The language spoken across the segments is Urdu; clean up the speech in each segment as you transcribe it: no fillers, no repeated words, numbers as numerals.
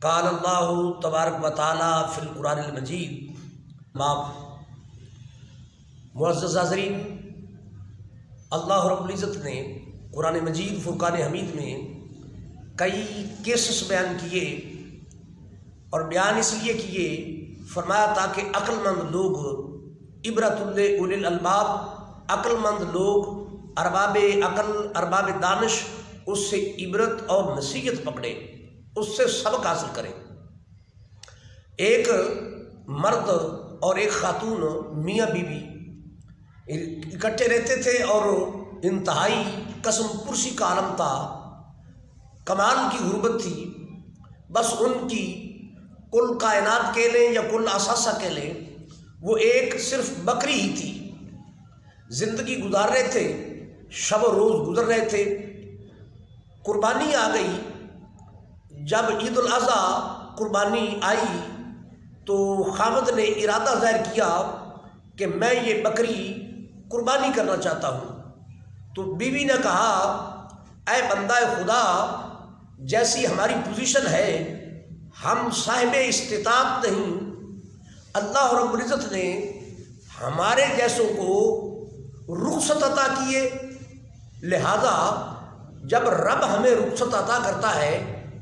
قال اللہ تبارک و تعالی فی القرآن المجید۔ معزز حاضرین، اللہ رب العزت نے قرآن مجید فرقان حمید میں کئی کیسز بیان کیے، اور بیان اس لیے کیے فرمایا تاکہ عقل مند لوگ، عبرت لأولی الالباب، عقل مند لوگ، ارباب عقل، ارباب دانش اس سے عبرت اور نصیحت پکڑے، اس سے سبق حاصل کریں۔ ایک مرد اور ایک خاتون میاں بیوی اکٹھے رہتے تھے، اور انتہائی قسم پرسی کا عالم تھا، کمال کی غربت تھی۔ بس ان کی کل کائنات کہہ لیں یا کل اثاثہ کہہ لیں، وہ ایک صرف بکری ہی تھی۔ زندگی گزار رہے تھے، شب و روز گزر رہے تھے۔ قربانی آ گئی، جب عید الاضحیٰ قربانی آئی تو خاوند نے ارادہ ظاہر کیا کہ میں یہ بکری قربانی کرنا چاہتا ہوں۔ تو بیوی نے کہا، اے بندہ خدا، جیسی ہماری پوزیشن ہے ہم صاحب استطاعت نہیں، اللہ رب العزت نے ہمارے جیسوں کو رخصت عطا کیے، لہذا جب رب ہمیں رخصت عطا کرتا ہے،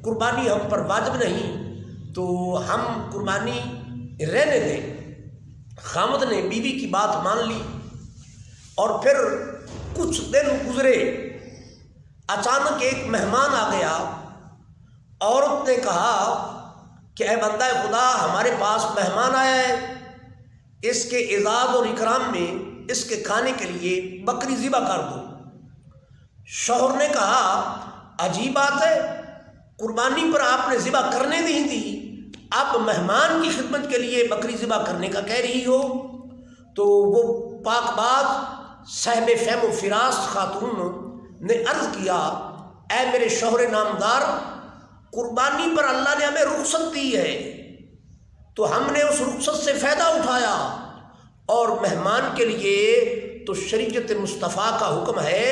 قربانی ہم پر واجب نہیں، تو ہم قربانی رہنے دیں۔ خامد نے بیوی کی بات مان لی، اور پھر کچھ دن گزرے، اچانک ایک مہمان آ گیا۔ عورت نے کہا کہ اے بندہ خدا، ہمارے پاس مہمان آیا ہے، اس کے اعزاز اور اکرام میں اس کے کھانے کے لیے بکری ذبح کر دو۔ شوہر نے کہا، عجیب بات ہے، قربانی پر آپ نے ذبح کرنے نہیں دی، اب مہمان کی خدمت کے لیے بکری ذبح کرنے کا کہہ رہی ہو۔ تو وہ پاک باز صاحب فہم و فراست خاتون نے عرض کیا، اے میرے شوہر نامدار، قربانی پر اللہ نے ہمیں رخصت دی ہے، تو ہم نے اس رخصت سے فائدہ اٹھایا، اور مہمان کے لیے تو شریعت مصطفیٰ کا حکم ہے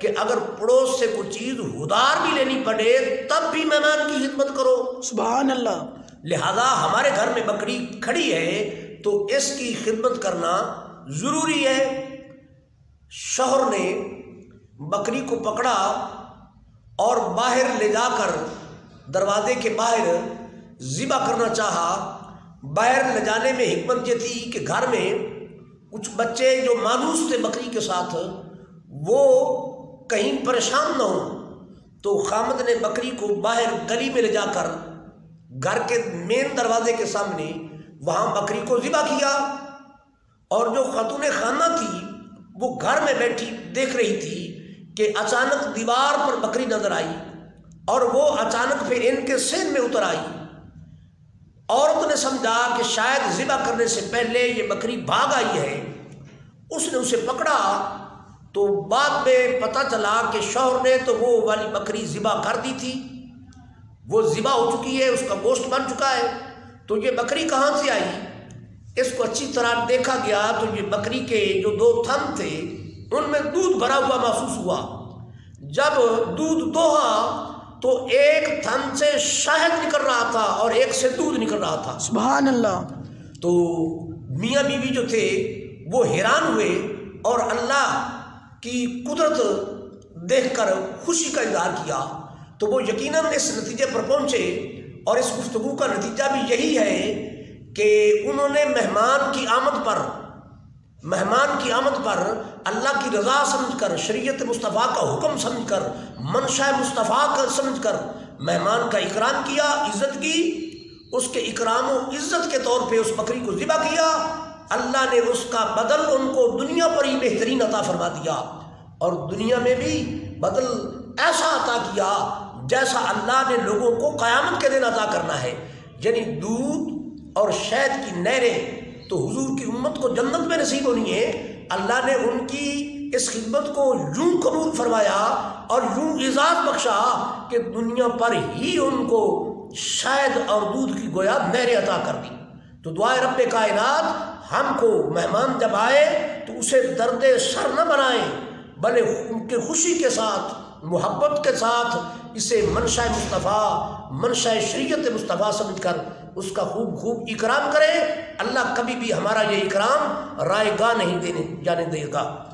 کہ اگر پڑوس سے کوئی چیز ادھار بھی لینی پڑے تب بھی مہمان کی خدمت کرو۔ سبحان اللہ۔ لہذا ہمارے گھر میں بکری کھڑی ہے تو اس کی خدمت کرنا ضروری ہے۔ شوہر نے بکری کو پکڑا اور باہر لے جا کر دروازے کے باہر ذبح کرنا چاہا۔ باہر لے جانے میں حکمت یہ تھی کہ گھر میں کچھ بچے جو مانوس تھے بکری کے ساتھ، وہ کہیں پریشان نہ ہوں، تو خامد نے بکری کو باہر گلی میں لے جا کر گھر کے مین دروازے کے سامنے وہاں بکری کو ذبح کیا۔ اور جو خاتون خانہ تھی وہ گھر میں بیٹھی دیکھ رہی تھی کہ اچانک دیوار پر بکری نظر آئی، اور وہ اچانک پھر ان کے سین میں اتر آئی۔ عورت نے سمجھا کہ شاید ذبح کرنے سے پہلے یہ بکری بھاگ آئی ہے، اس نے اسے پکڑا، تو بعد میں پتہ چلا کہ شوہر نے تو وہ والی بکری ذبح کر دی تھی، وہ ذبح ہو چکی ہے، اس کا گوشت بن چکا ہے۔ تو یہ بکری کہاں سے آئی؟ اس کو اچھی طرح دیکھا گیا تو یہ بکری کے جو دو تھن تھے ان میں دودھ بھرا ہوا محسوس ہوا۔ جب دودھ دوہا تو ایک تھن سے شہد نکل رہا تھا اور ایک سے دودھ نکل رہا تھا۔ سبحان اللہ۔ تو میاں بیوی جو تھے وہ حیران ہوئے، اور اللہ کی قدرت دیکھ کر خوشی کا اظہار کیا۔ تو وہ یقیناً اس نتیجے پر پہنچے، اور اس گفتگو کا نتیجہ بھی یہی ہے کہ انہوں نے مہمان کی آمد پر اللہ کی رضا سمجھ کر، شریعت مصطفیٰ کا حکم سمجھ کر، منشاء مصطفیٰ کا سمجھ کر مہمان کا اکرام کیا، عزت کی۔ اس کے اکرام و عزت کے طور پہ اس بکری کو ذبح کیا۔ اللہ نے اس کا بدل ان کو دنیا پر ہی بہترین عطا فرما دیا، اور دنیا میں بھی بدل ایسا عطا کیا جیسا اللہ نے لوگوں کو قیامت کے دن عطا کرنا ہے۔ یعنی دودھ اور شہد کی نہریں تو حضور کی امت کو جنت میں نصیب ہونی ہے۔ اللہ نے ان کی اس خدمت کو یوں قبول فرمایا اور یوں اعزاز بخشا کہ دنیا پر ہی ان کو شہد اور دودھ کی گویا نہریں عطا کر دی۔ تو دعائے رب کائنات ہم کو مہمان جب آئے تو اسے درد سر نہ بنائیں، بلکہ ان کے خوشی کے ساتھ محبت کے ساتھ اسے منشا مصطفیٰ، منشا شریعت مصطفیٰ سمجھ کر اس کا خوب اکرام کریں۔ اللہ کبھی بھی ہمارا یہ اکرام رائے گاہ نہیں جانے دے گا۔